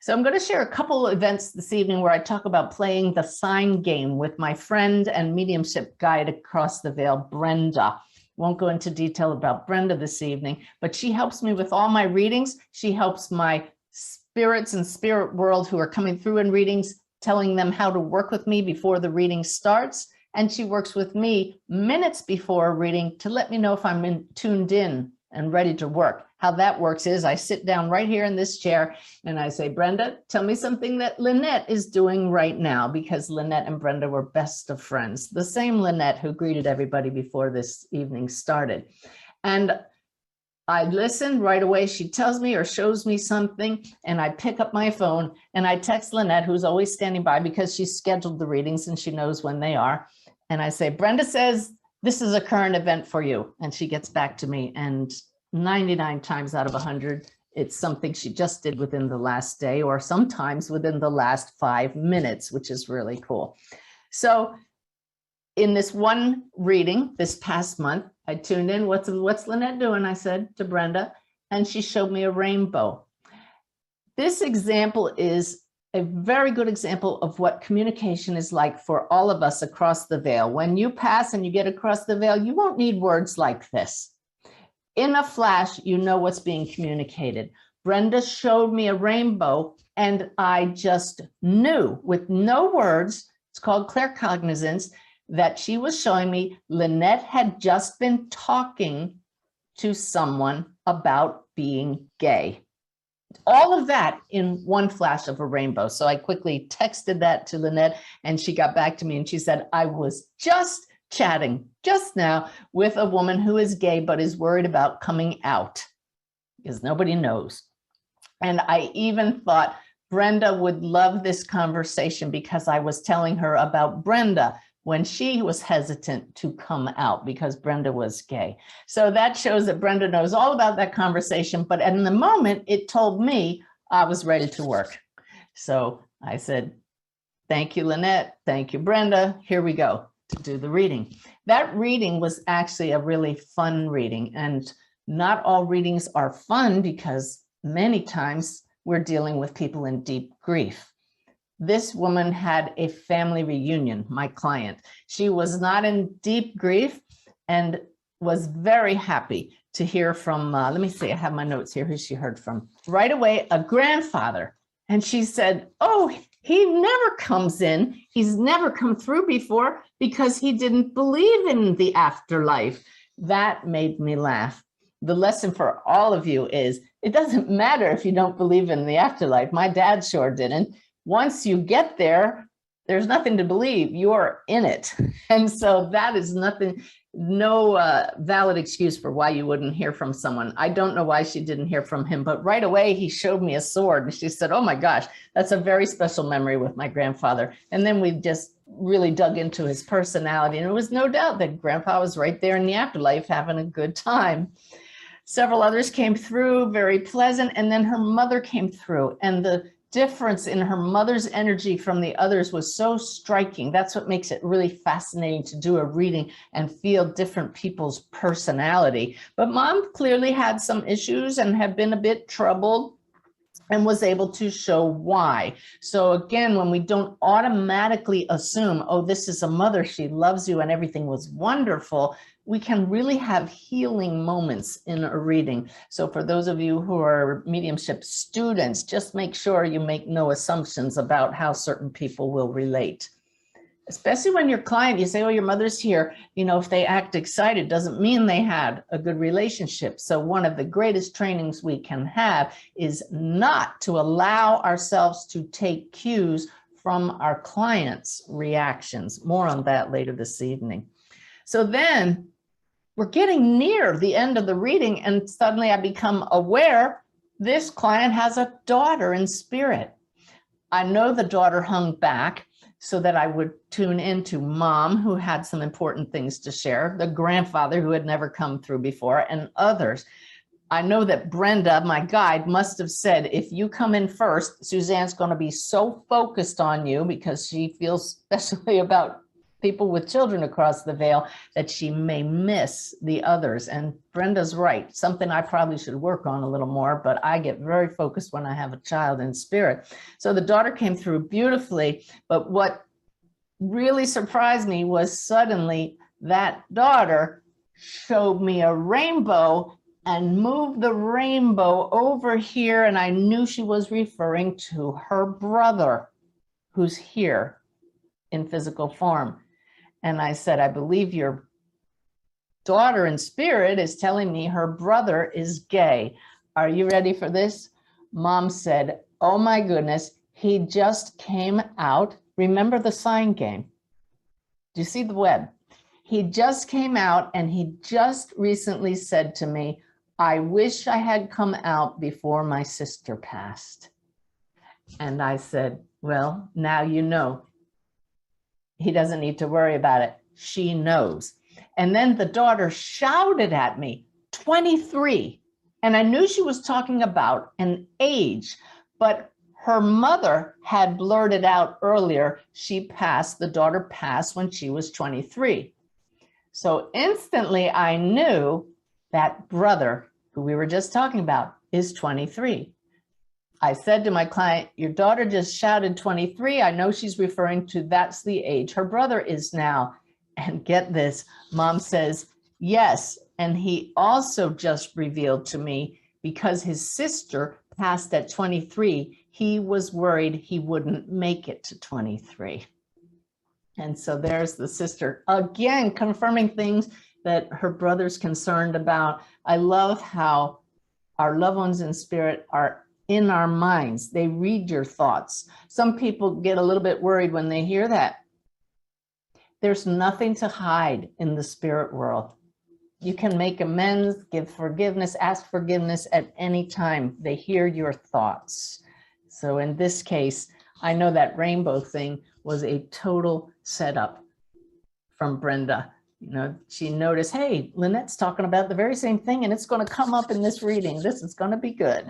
So I'm going to share a couple of events this evening where I talk about playing the sign game with my friend and mediumship guide across the veil, Brenda. Won't go into detail about Brenda this evening, but she helps me with all my readings. She helps my spirits and spirit world who are coming through in readings, telling them how to work with me before the reading starts. And she works with me minutes before a reading to let me know if I'm tuned in and ready to work. How that works is I sit down right here in this chair and I say, Brenda, tell me something that Lynette is doing right now, because Lynette and Brenda were best of friends. The same Lynette who greeted everybody before this evening started. And I listen right away. She tells me or shows me something, and I pick up my phone and I text Lynette, who's always standing by because she's scheduled the readings and she knows when they are. And I say, Brenda says, this is a current event for you. And she gets back to me, and 99 times out of 100, it's something she just did within the last day, or sometimes within the last 5 minutes, which is really cool. So in this one reading this past month, I tuned in, what's Lynette doing? I said to Brenda, and she showed me a rainbow. This example is a very good example of what communication is like for all of us across the veil. When you pass and you get across the veil, you won't need words like this. In a flash, you know what's being communicated. Brenda showed me a rainbow, and I just knew with no words, it's called claircognizance, that she was showing me Lynette had just been talking to someone about being gay. All of that in one flash of a rainbow. So I quickly texted that to Lynette, and she got back to me and she said, I was just chatting just now with a woman who is gay but is worried about coming out because nobody knows. And I even thought Brenda would love this conversation because I was telling her about Brenda when she was hesitant to come out because Brenda was gay. So that shows that Brenda knows all about that conversation, but in the moment it told me I was ready to work. So I said, thank you, Lynette. Thank you, Brenda. Here we go to do the reading. That reading was actually a really fun reading, and not all readings are fun because many times we're dealing with people in deep grief. This woman had a family reunion, my client. She was not in deep grief and was very happy to hear from, let me see, I have my notes here, who she heard from. Right away, a grandfather. And she said, oh, he never comes in. He's never come through before because he didn't believe in the afterlife. That made me laugh. The lesson for all of you is it doesn't matter if you don't believe in the afterlife. My dad sure didn't. Once you get there, there's nothing to believe. You're in it. And so that is nothing, no valid excuse for why you wouldn't hear from someone. I don't know why she didn't hear from him, but right away he showed me a sword and she said, oh my gosh, that's a very special memory with my grandfather. And then we just really dug into his personality, and it was no doubt that Grandpa was right there in the afterlife having a good time. Several others came through, very pleasant, and then her mother came through, and the difference in her mother's energy from the others was so striking. That's what makes it really fascinating to do a reading and feel different people's personality. But Mom clearly had some issues and had been a bit troubled and was able to show why. So again, when we don't automatically assume, oh, this is a mother, she loves you and everything was wonderful, we can really have healing moments in a reading. So for those of you who are mediumship students, just make sure you make no assumptions about how certain people will relate. Especially when your client, you say, oh, your mother's here, you know, if they act excited, doesn't mean they had a good relationship. So one of the greatest trainings we can have is not to allow ourselves to take cues from our clients' reactions. More on that later this evening. So then we're getting near the end of the reading, and suddenly I become aware this client has a daughter in spirit. I know the daughter hung back so that I would tune into Mom, who had some important things to share, the grandfather who had never come through before, and others. I know that Brenda, my guide, must have said, if you come in first, Suzanne's going to be so focused on you because she feels especially about people with children across the veil, that she may miss the others. And Brenda's right, something I probably should work on a little more, but I get very focused when I have a child in spirit. So the daughter came through beautifully, but what really surprised me was suddenly that daughter showed me a rainbow and moved the rainbow over here, and I knew she was referring to her brother who's here in physical form. And I said, I believe your daughter in spirit is telling me her brother is gay. Are you ready for this? Mom said, oh my goodness, he just came out. Remember the sign game? Do you see the web? He just came out and he just recently said to me, I wish I had come out before my sister passed. And I said, well, now you know. He doesn't need to worry about it. She knows. And then the daughter shouted at me, 23. And I knew she was talking about an age, but her mother had blurted out earlier, she passed, the daughter passed when she was 23. So instantly I knew that brother who we were just talking about is 23. I said to my client, your daughter just shouted 23. I know she's referring to that's the age her brother is now. And get this, Mom says, yes. And he also just revealed to me, because his sister passed at 23, he was worried he wouldn't make it to 23. And so there's the sister again, confirming things that her brother's concerned about. I love how our loved ones in spirit are in our minds. They read your thoughts. Some people get a little bit worried when they hear that. There's nothing to hide in the spirit world. You can make amends, give forgiveness, ask forgiveness at any time. They hear your thoughts. So in this case, I know that rainbow thing was a total setup from Brenda. You know, she noticed, hey, Lynette's talking about the very same thing and it's going to come up in this reading. This is going to be good.